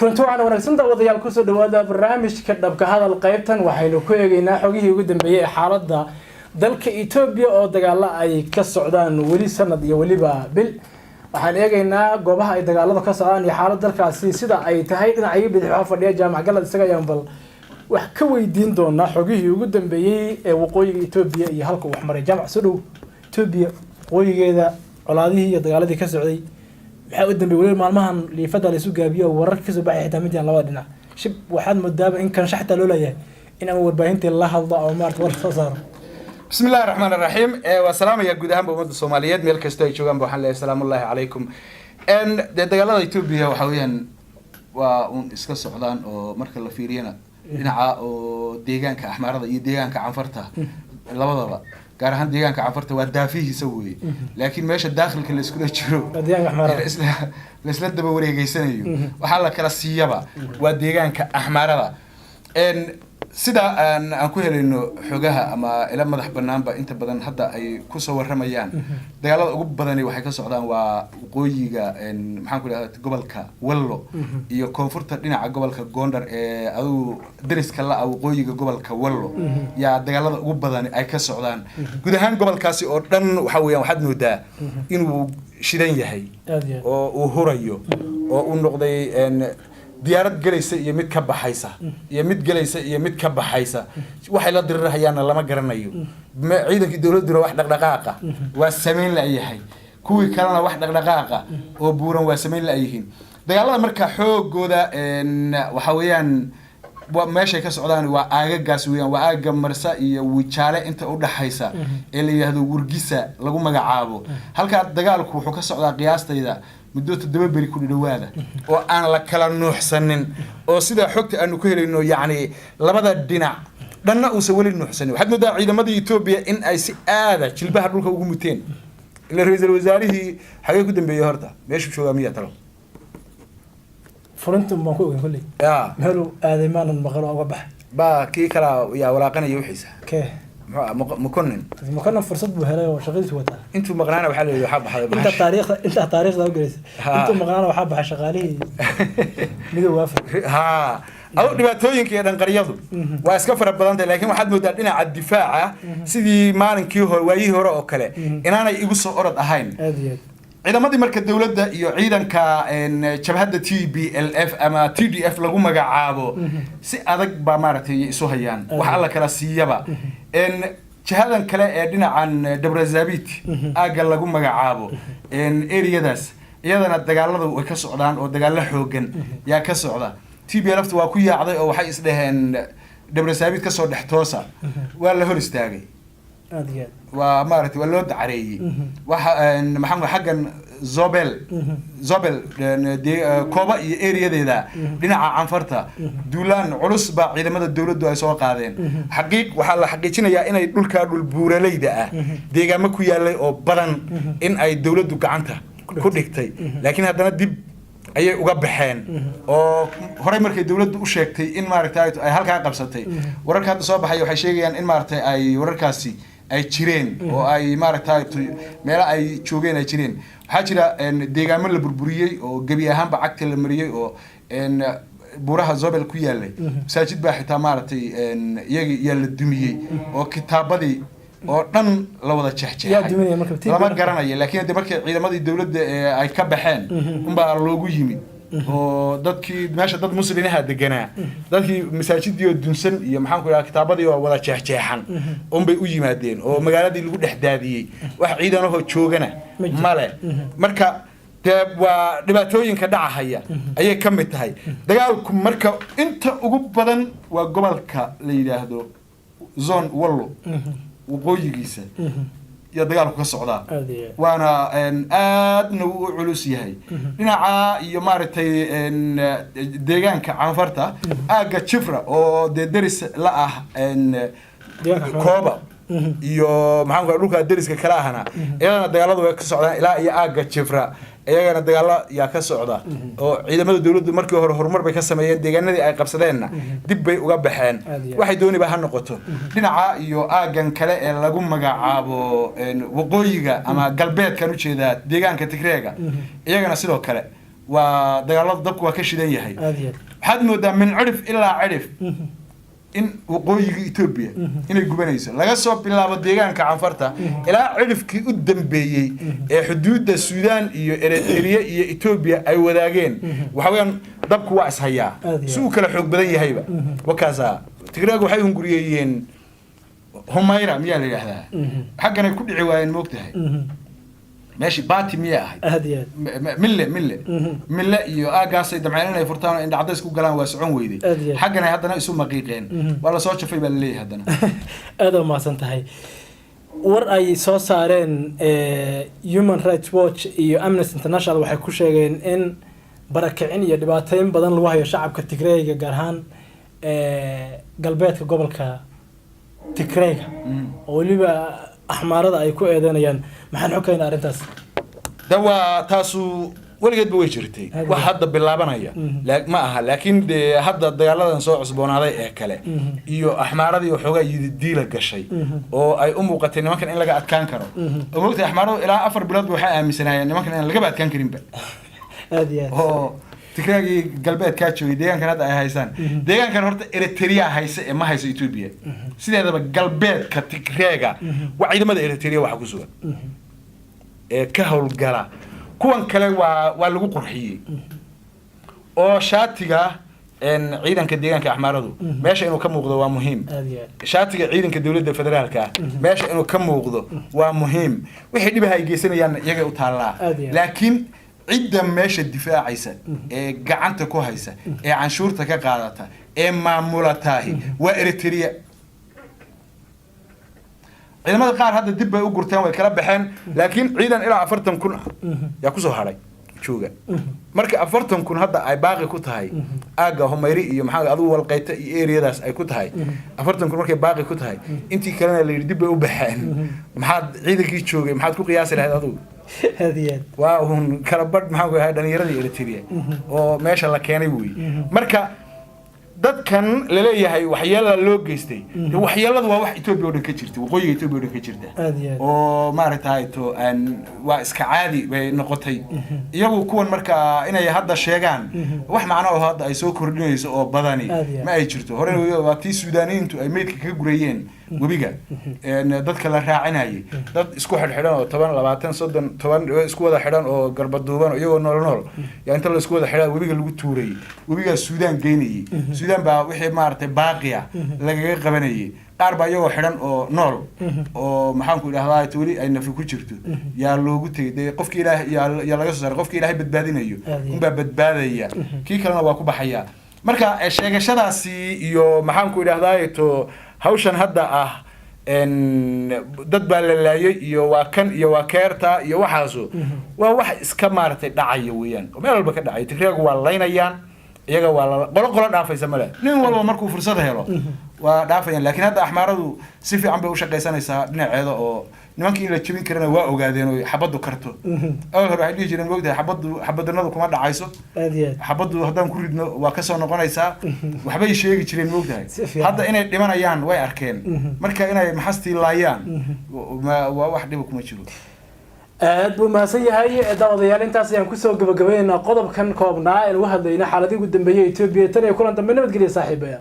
كنتوا عن ونكسن دawadayaal ku soo dhawaada barnaamijka dhabka hadal qaybtan waxaynu ku eegaynaa xogihii ugu dambeeyay xaaladda dalka Itoobiya oo dagaal ay ka socdaan wali sanad iyo waliba bil waxaan eegaynaa goobaha ay dagaalada ka socdaan iyo xaaladda dalkaasi sida ay tahay dhinacyo bidix fadhiya jaamac galad isaga ayaan bal wax ka weydiin doonaa xogihii ugu dambeeyay ee waqooyiga Itoobiya iyo halka wax maray jaamac soo dhow Itoobiya waqooyigeeda colaadihii iyo dagaaladii ka socday waxa uu dambeeyay wali maalmahan liifada la isu gaabiyo warar ka soo baxay xitaa midaan labada dhinac shib waxaad moodaaba in kan shaxta loo leeyahay in aan warbaahinta la hadlo oo maarta war soo saaro بسم الله الرحمن الرحيم والسلام يا جودهم بمد الصوماليات ميل كستو يجوغان بو حن السلام الله عليكم ان دغالada Itoobiya waxa weeyaan waa iska socdaan oo marka la fiiriyana dhinaca oo deegaanka Axmaarada iyo deegaanka Canfarta labadaba gaar ahaan deegaanka Canfarta waa daafihiisa weey laakiin meesha daaqilka la isku jiro deegaanka Axmaarada isla daba wareegaysanayo waxa la kala siiyaba waa deegaanka Axmaarada en sida aan ku helayno xogaha ama ila madax banaanba inta badan hadda ay ku soo waramayaan dagaalada ugu badan waxay ka socdaan waa waqooyiga maxaan ku leeyahay gobolka Wallo iyo koonfurta dhinaca gobolka Gondar ee adu dariska la waqooyiga gobolka Wallo yaa dagaalada ugu badan ay ka socdaan guud ahaan gobolkaasi oo dhan waxa weeyaan waxaad moodaa inuu shidan yahay oo uu hurayo oo uu noqday diyaarad galaysa iyo mid ka baxaysa iyo mid galaysa iyo mid ka baxaysa waxay la dirirayaan lama garanayo ciidankii dawladdu wax dhaqdhaqaaqa waa sameyn la yahay kuwii kalena wax dhaqdhaqaaqa oo buuran waa sameyn la yihiin dagaalada marka xoogooda waxa weeyaan meesha ka socdaan waa aagagaas weeyaan waa aaga Marsa iyo Wijaale inta u dhaxaysa ee la yiraahdo Wargisa lagu magacaabo halka dagaalku wuxuu ka socdaa qiyaastayda muddo 7 bari ku dhawaada oo aan la kala nuuxsanin oo sida xogta aanu ku helayno yaani labada dhinac dhanna uu soo wali nuuxsanin waxaad moodaa ciidamada Itoobiya in ay si aada jilbaha dhulka ugu muteen ila ra'iisul wasaarihii xagee ku dambeeyay horta meeshu jooga miya talo فرنتم ما كوي كلي هلو هذا ما نمغلو أو بح با كي كلا يا ولاقنا يوحيسه كه مكنن فرصة بهلا وشغلت وتا انتم مغنانا وحال يحب حدا انت تاريخ ده جلس انتم مغنانا وحب شغالين ميدو وافق ها او dhibaatooyinka ee dhanqariyadu waa iska fara badan tahay laakiin waxaad moodaa dhinaca difaaca sidii maalinkii hore waayii hore oo kale inaanay igu soo orod ahayn ciidamadii marka dawladda iyo ciidanka jabhadda TPLF ama TDF lagu magacaabo si adag ba maartay isu hayaan waxa la kala siiyaba jihadan kale ee dhinacan Dabrazabit aaga lagu magacaabo areadaas iyadana dagaaladu way ka socdaan oo dagaal xoogan yaa ka socda TPLF waa ku yaacday oo waxay isdhaheen Dabrazabit ka soo dhaxtoosa waa la hor istaagay ومارتي ولا دعري محمد حقا زوبل دي كوبا اريا ديدا دينعا عنفرتا دولان culus ba ciidamada dawladdu ay soo qaadeen xaqiiq waxa la xaqiijinayaa inay dhulka dhul buuraleyda ah deegaamo ku yaalay oo badan in ay dawladdu gacanta ku dhigtay laakiin haddana dib ayay uga baxeen oo horay markay dawladdu u sheegtay in maartay ay halka qabsatay wararka hadda soo baxay waxay sheegayaan in maartay ay wararkaasi ay jireen oo ay maartay meel ay joogeen ay jireen waxa jira deegaamo la burburiyay oo gabi ahaanba cagta la mariyay oo buraha Zobel ku yaalay masaajid baa xitaa maartay iyaga la dumiyay oo kitaabadii oo dhan la wada jeexjeexay lama garanayo laakiin markay ciidamadii dawladda ay ka baxeen baa loogu yimid oo dadkii meesha dad muslimiinaha deganaa dadkii masaajidii oo dunsan iyo maxaan ku yiraahdaa kitaabadii oo wada jeexjeexan bay u yimaadeen oo magaaladii lagu dhexdaadiyay wax ciidanaho joogana male marka waa dhibaatooyinka dhacaya ayay ka mid tahay dagaalku marka inta ugu badan waa gobolka la yiraahdo zone Wallo waqooyigiisa يا دجال كسعودة وأنا أدنى وعلوس يهي هنا يمارتي دجان كعنفرتا أجا شفرة أو درس لا إن كوبا يو محمد روكا درس كلاهنا إذا دجالات كسعودة لا يا أجا شفرة iyagana dagaalo yaa ka socda oo ciidamada dawladdu markii hore horumar bay ka sameeyeen deegaanadii ay qabsadeenna dib bay uga baxeen waxay doonayba ha noqoto dhinaca iyo aagan kale ee lagu magacaabo waqooyiga ama galbeedkan u jeeda deegaanka Tigreega iyagana sidoo kale ودجالات ضبك وكشيدان يهي حد مودا من عرف إلا عرف إن وقوي إثيوبيا إن الجبنيس لا يصاب بالله بديجان كعنفرته إلى عرف كي قدام بيجي حدود السودان إريتريا إثيوبيا أي وداجين وحويان ضبك واسع هيا سوق الحق بدي هيبة وكذا تقرأوا حيهم قريين هم يرام يا لي هذا حقنا كل عوائن موقتها ماشي باتي مياه هذه ملة يو قاصي دمعنا يفرطان عند عدس كو قلان واسعون ويدي حقنا هذا ناس مقيقين ولا صوت في باللي هذا هذا ما سنتهي war ay soo saareen Human Rights Watch iyo Amnesty International waxay ku sheegeen in barakicin iyo dhibaatooyin badan lagu hayo shacabka Tigreega gaar ahaan galbeedka gobolka Tigreega oo waliba axmaarada ay ku eedeynayaan maxaan xogeynaa arintaas dawa taasu waligeed ba way jirtay wax hadda bilaabanaya ma aha laakiin hadda dagaaladan soo cusboonaaday ee kale iyo axmaaradii xogaa diila gashay oo ay u muuqatay nimankan in laga adkaan karo oo waqti axmaaradu ilaa 4 bilood waxay aaminsanayeen nimankan in laga adkaan karin ba oo Tigreegi galbeed ka joogay deegaankan hadda ay haysan deegaankan horta Eritrea haysa ee ma hayso Ethiopia sideedaba galbeedka Tigreega waa ciidamada Eritrea waxa ku sugan ee ka howlgala kuwan kale waa lagu qurxiyay oo shaatiga ciidanka deegaanka axmaaradu meesha inuu ka muuqdo waa muhiim shaatiga ciidanka dawladda federaalka meesha inuu ka muuqdo waa muhiim wixii dhibaha ay geysanayaan iyaga u taalaa laakiin عدة ماشى الدفاع عيسى قعنت كويسة عن شورتك قاعدتها معمولتها وإريتريا عندما قال هذا الدب يقول تام الكلام بحين لكن عيدا إلى عفرتهم كن يكوزوا علي شوجا مركب عفرتهم كن هذا أي باقي كتهاي أجا هم يري محل أضو والقيت إيريا داس أي كتهاي عفرتهم كن مركب باقي كتهاي أنتي كلام اللي الدب يبحين محد عيدك يشوجا محد كو قياس لهذا أضو هذه وهم كربت محاوي هذا نيراني إريتريا وما شاء الله كانوا يبوي مركا dad kan laleeyahay waxyeelada loo geystay waxyeeladu waa wax Ethiopia oo ka jirtay waqooyiga Ethiopia oo ka jirta oo maaragtay to aan waa iska caadi bay noqotay iyagu kuwan marka inay hadda sheegaan wax macno oo hadda ay soo kordhinayso oo badani ma ay jirto hore waa tii Suudaaniyiintu ay meedka ka gurayeen webiga dadka la raacinayay dad isku xidhan oo 10 20 30 isku wada xidhan oo garbaduuban iyagoo nool yaa inta la isku wada xidhan webiga lagu tuuray webiga Suudaan geynayay Suudaan baa wixii maartay baaqiya laga qabanayay qaar baa iyagoo xidhan oo nool oo maxaan ku idhaahdaa tooli ay nafi ku jirto yaa loogu tagay qofkii Ilaahay yaa laga soo saaray qofkii Ilaahay badbaadinayo unba badbaadaya kii kalena waa ku baxaya marka sheegashadaasi iyo maxaan ku idhaahdaa to hawshan hadda dad baa la laayay iyo waa kan iyo waa keerta iyo waxaaso waa wax iska maartay dhacayo weeyaan oo meel walba ka dhacay Tigreegu waa laynayaan iyaga waa qolo dhaafaysa male nin walba markuu fursad helo waa dhaafayaan laakiin hadda axmaaradu si fiican bay u shaqaysanaysaa dhinaceeda oo nimankii la jabin karana waa ogaadeen oo xabadu karto oo hore ay dhijireen moogtahay xabadnadu kuma dhacayso xabadu haddaan ku ridno waa ka soo noqonaysaa waxba ay sheegi jireen moogtahay hadda inay dhimanayaan way arkeen marka inay maxastii laayaan waa wax dhib kuma jiro aad buu maasan yahay daawadayaal intaas ayaan ku soo gabagabeynaa qodobkan koobnaa ee lagu hadlayna xaaladii ugu dambeeyay Ethiopia tan iyo kulan dambe nabadgelyo saaxiibaya